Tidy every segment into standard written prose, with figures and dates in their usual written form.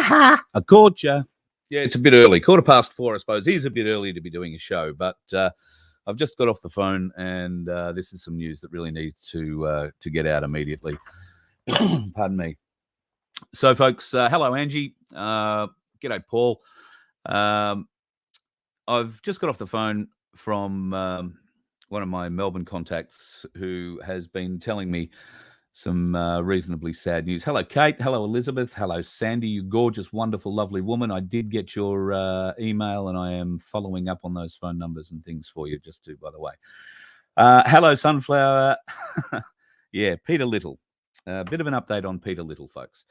I caught you. Yeah, it's a bit early. 4:15, I suppose. He's a bit early to be doing a show, but I've just got off the phone, and this is some news that really needs to get out immediately. Pardon me. So, folks, hello, Angie. G'day, Paul. I've just got off the phone from one of my Melbourne contacts who has been telling me some reasonably sad news. Hello, Kate. Hello, Elizabeth. Hello, Sandy. You gorgeous, wonderful, lovely woman. I did get your email, and I am following up on those phone numbers and things for you, just to, by the way. Hello, Sunflower. Yeah, Peter Little. A bit of an update on Peter Little, folks.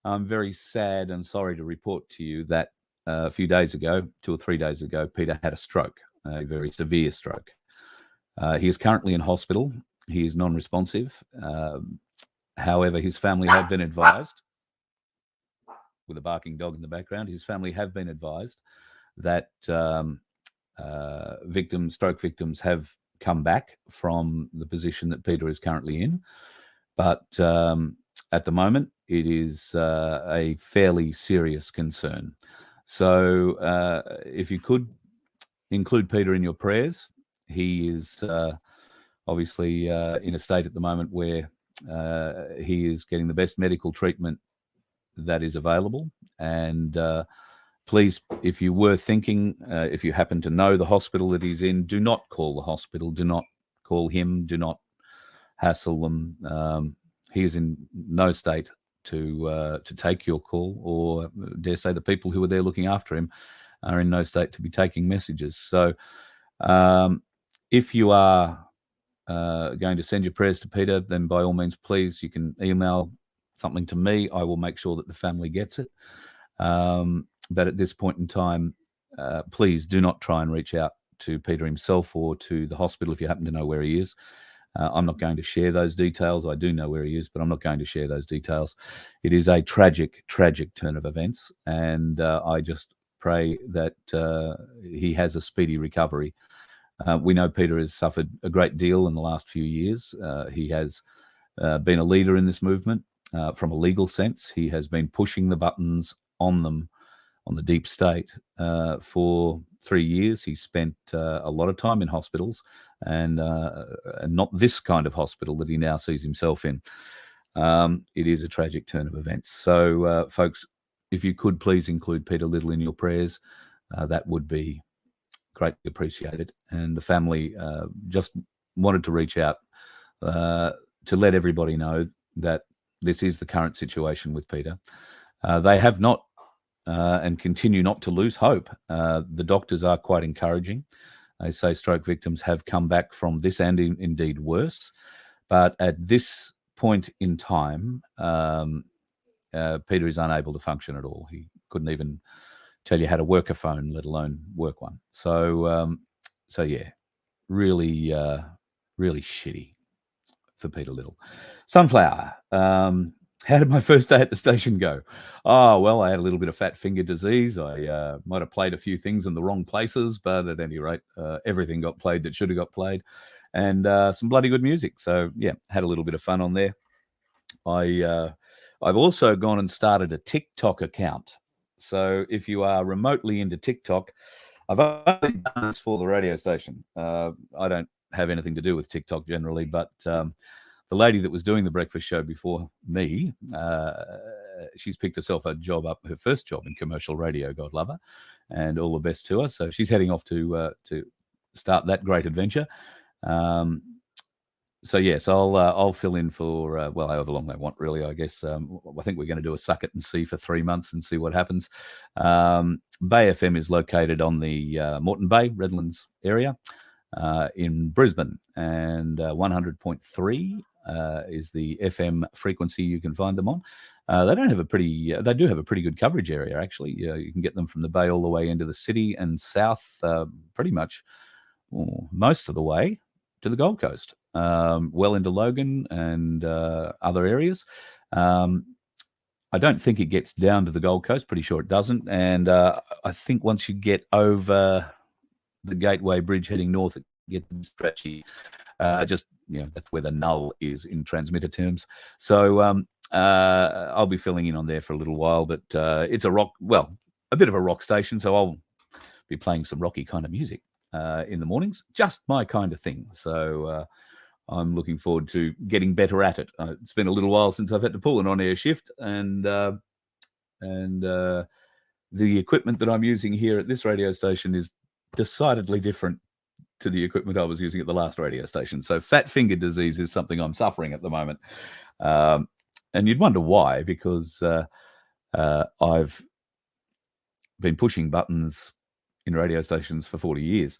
I'm very sad and sorry to report to you that a few days ago, 2 or 3 days ago, Peter had a stroke, a very severe stroke. He is currently in hospital. He is non-responsive. However, his family have been advised, with a barking dog in the background, his family have been advised that stroke victims have come back from the position that Peter is currently in. But at the moment, it is a fairly serious concern. So if you could include Peter in your prayers, he is obviously in a state at the moment where he is getting the best medical treatment that is available. And please, if you were thinking, if you happen to know the hospital that he's in, do not call the hospital. Do not call him. Do not hassle them. He is in no state to take your call, or dare say the people who are there looking after him are in no state to be taking messages. So if you are going to send your prayers to Peter, then by all means, please, you can email something to me. I will make sure that the family gets it. But at this point in time, please do not try and reach out to Peter himself or to the hospital if you happen to know where he is. I'm not going to share those details. I do know where he is, but I'm not going to share those details. It is a tragic, tragic turn of events, and I just pray that he has a speedy recovery. We know Peter has suffered a great deal in the last few years. He has been a leader in this movement from a legal sense. He has been pushing the buttons on them, on the deep state, for 3 years. He spent a lot of time in hospitals, and not this kind of hospital that he now sees himself in. It is a tragic turn of events. So, folks, if you could please include Peter Little in your prayers, that would be greatly appreciated. And the family just wanted to reach out to let everybody know that this is the current situation with Peter. They have not and continue not to lose hope. The doctors are quite encouraging. They say stroke victims have come back from this and indeed worse. But at this point in time, Peter is unable to function at all. He couldn't even tell you how to work a phone, let alone work one. So yeah, really, really shitty for Peter Little. Sunflower. How did my first day at the station go? Oh, well, I had a little bit of fat finger disease. I might have played a few things in the wrong places, but at any rate, everything got played that should have got played, and some bloody good music. So yeah, had a little bit of fun on there. I've also gone and started a TikTok account. So if you are remotely into TikTok, I've only done this for the radio station. I don't have anything to do with TikTok generally, but the lady that was doing the breakfast show before me, she's picked herself a job up, her first job in commercial radio, God love her, and all the best to her. So she's heading off to start that great adventure. So yes, I'll fill in for well, however long they want, really. I guess I think we're going to do a suck it and see for 3 months and see what happens. Bay FM is located on the Moreton Bay, Redlands area in Brisbane, and 100.3 is the FM frequency you can find them on. They do have a pretty good coverage area, actually. You can get them from the Bay all the way into the city and south, pretty much most of the way to the Gold Coast, well into Logan and other areas. I don't think it gets down to the Gold Coast. Pretty sure it doesn't. And I think once you get over the Gateway Bridge heading north, it gets stretchy. That's where the null is in transmitter terms. So I'll be filling in on there for a little while, but it's a bit of a rock station, so I'll be playing some rocky kind of music in the mornings, just my kind of thing. So I'm looking forward to getting better at it. It's been a little while since I've had to pull an on-air shift, and the equipment that I'm using here at this radio station is decidedly different to the equipment I was using at the last radio station. So fat finger disease is something I'm suffering at the moment. And you'd wonder why, because I've been pushing buttons in radio stations for 40 years.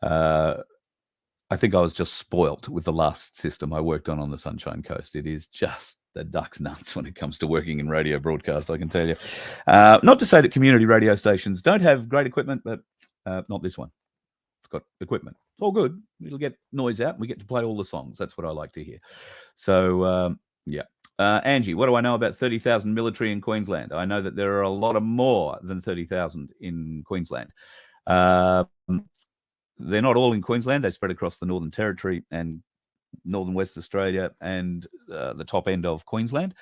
I think I was just spoilt with the last system I worked on the Sunshine Coast. It is just the duck's nuts when it comes to working in radio broadcast, I can tell you. Not to say that community radio stations don't have great equipment, but not this one. It's got equipment. It's all good. It'll get noise out and we get to play all the songs. That's what I like to hear. So, yeah. Angie, what do I know about 30,000 military in Queensland? I know that there are a lot of more than 30,000 in Queensland. They're not all in Queensland. They spread across the Northern Territory and Northern West Australia and the top end of Queensland.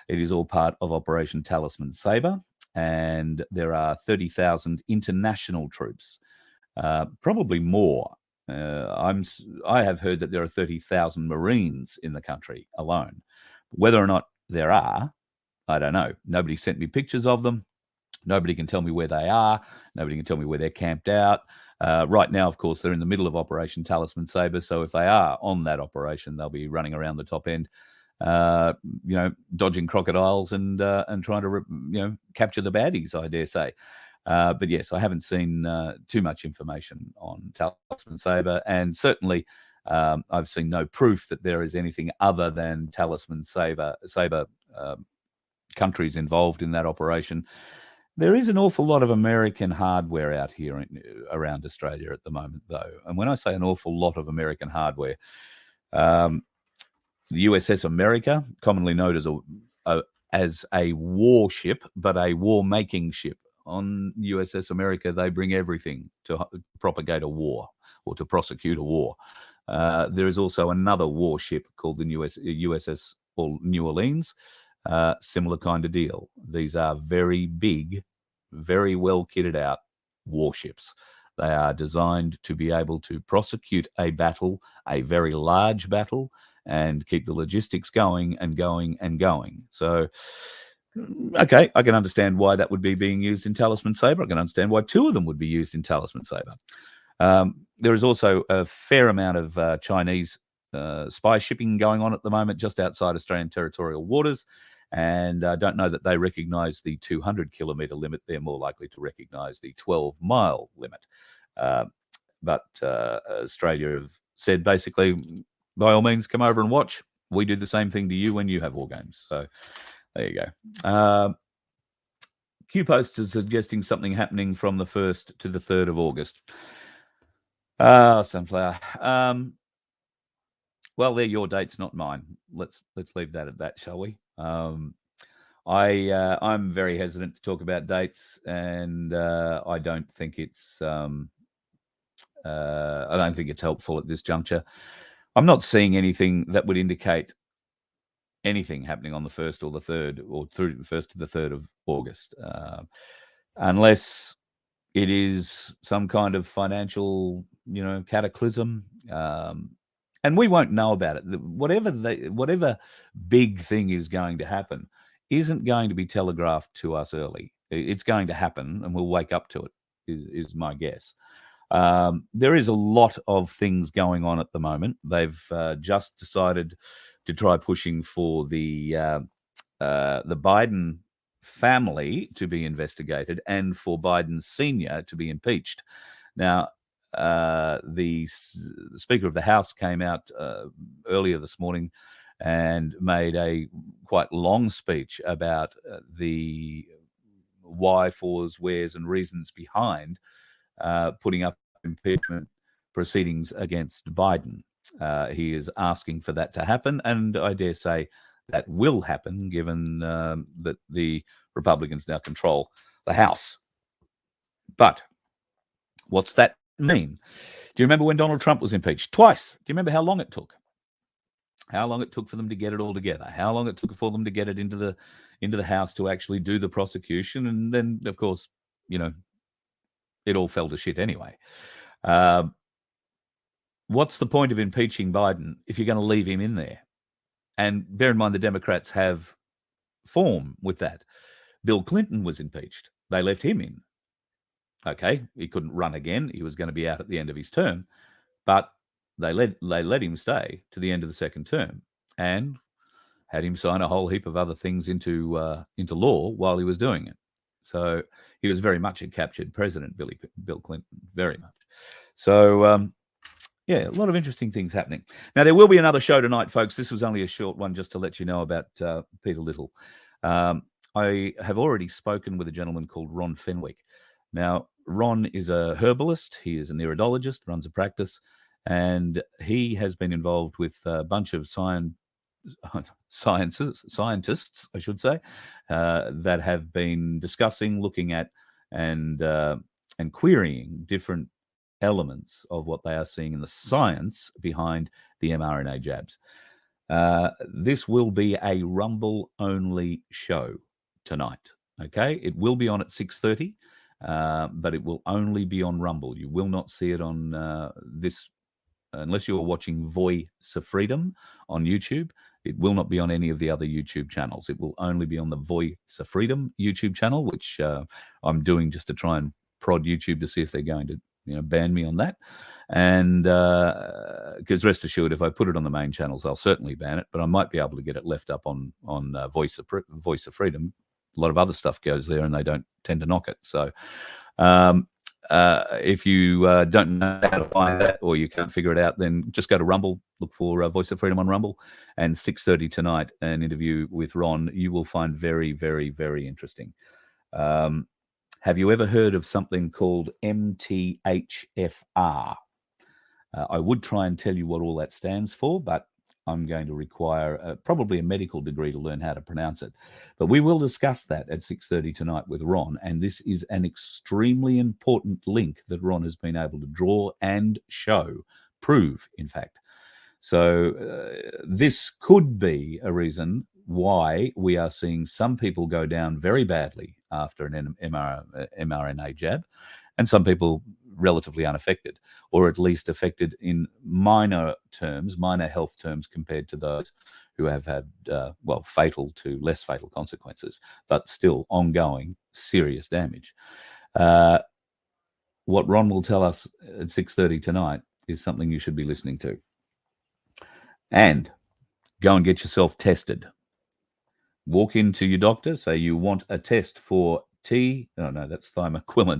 It is all part of Operation Talisman Sabre, and there are 30,000 international troops, probably more. I have heard that there are 30,000 Marines in the country alone. Whether or not there are, I don't know. Nobody sent me pictures of them. Nobody can tell me where they are. Nobody can tell me where they're camped out. Right now, of course, they're in the middle of Operation Talisman Sabre. So if they are on that operation, they'll be running around the top end, dodging crocodiles and trying to, capture the baddies, I dare say. But yes, I haven't seen too much information on Talisman Sabre, and certainly I've seen no proof that there is anything other than Talisman Sabre countries involved in that operation. There is an awful lot of American hardware out here around Australia at the moment, though. And when I say an awful lot of American hardware, the USS America, commonly known as a warship, but a war-making ship. On USS America, they bring everything to propagate a war or to prosecute a war. There is also another warship called the USS New Orleans. Similar kind of deal. These are very big, very well kitted out warships. They are designed to be able to prosecute a battle, a very large battle, and keep the logistics going and going and going. So, okay, I can understand why that would be being used in Talisman Sabre. I can understand why two of them would be used in Talisman Sabre. There is also a fair amount of Chinese spy shipping going on at the moment just outside Australian territorial waters. And I don't know that they recognise the 200-kilometre limit. They're more likely to recognise the 12-mile limit. But Australia have said basically, by all means, come over and watch. We do the same thing to you when you have war games. So there you go. Q-Post is suggesting something happening from the 1st to the 3rd of August. Sunflower. Well, they're your dates, not mine. Let's leave that at that, shall we? I'm very hesitant to talk about dates, and I don't think it's helpful at this juncture. I'm not seeing anything that would indicate anything happening on the 1st or the 3rd, or through the 1st to the 3rd of August, unless it is some kind of financial, cataclysm. And we won't know about it. Whatever big thing is going to happen isn't going to be telegraphed to us early. It's going to happen, and we'll wake up to it, is my guess. There is a lot of things going on at the moment. They've just decided to try pushing for the Biden family to be investigated and for Biden Sr. to be impeached. Now, the Speaker of the House came out earlier this morning and made a quite long speech about the why, fors, wheres, and reasons behind putting up impeachment proceedings against Biden. He is asking for that to happen, and I dare say that will happen given that the Republicans now control the House. But what's that mean? Do you remember when Donald Trump was impeached? Twice. Do you remember how long it took? how long it took for them to get it all together, how long it took for them to get it into the House to actually do the prosecution, and then, of course, it all fell to shit anyway. What's the point of impeaching Biden if you're going to leave him in there? And bear in mind, the Democrats have form with that. Bill Clinton was impeached. They left him in. Okay, he couldn't run again. He was going to be out at the end of his term, but they let him stay to the end of the second term and had him sign a whole heap of other things into law while he was doing it. So he was very much a captured president, Bill Clinton, very much. So yeah, a lot of interesting things happening. Now, there will be another show tonight, folks. This was only a short one just to let you know about Peter Little. I have already spoken with a gentleman called Ron Fenwick. Now, Ron is a herbalist. He is an iridologist, runs a practice, and he has been involved with a bunch of scientists, I should say, that have been discussing, looking at, and querying different elements of what they are seeing in the science behind the mRNA jabs. This will be a Rumble-only show tonight. Okay, it will be on at 6:30, but it will only be on Rumble. You will not see it on this unless you are watching Voice of Freedom on YouTube. It will not be on any of the other YouTube channels. It will only be on the Voice of Freedom YouTube channel, which I'm doing just to try and prod YouTube to see if they're going to ban me on that. And because rest assured, if I put it on the main channels, I'll certainly ban it, but I might be able to get it left up on Voice of Freedom. A lot of other stuff goes there and they don't tend to knock it. So if you don't know how to find that, or you can't figure it out, then just go to Rumble, look for Voice of Freedom on Rumble, and 6:30 tonight, an interview with Ron you will find very, very, very interesting. Have you ever heard of something called MTHFR? I would try and tell you what all that stands for, but I'm going to require probably a medical degree to learn how to pronounce it. But we will discuss that at 6:30 tonight with Ron, and this is an extremely important link that Ron has been able to draw and prove, in fact. So this could be a reason why we are seeing some people go down very badly after an mRNA jab, and some people relatively unaffected, or at least affected in minor health terms compared to those who have had, fatal to less fatal consequences, but still ongoing serious damage. What Ron will tell us at 6:30 tonight is something you should be listening to. And go and get yourself tested. Walk into your doctor, say you want a test for that's thymoquilin.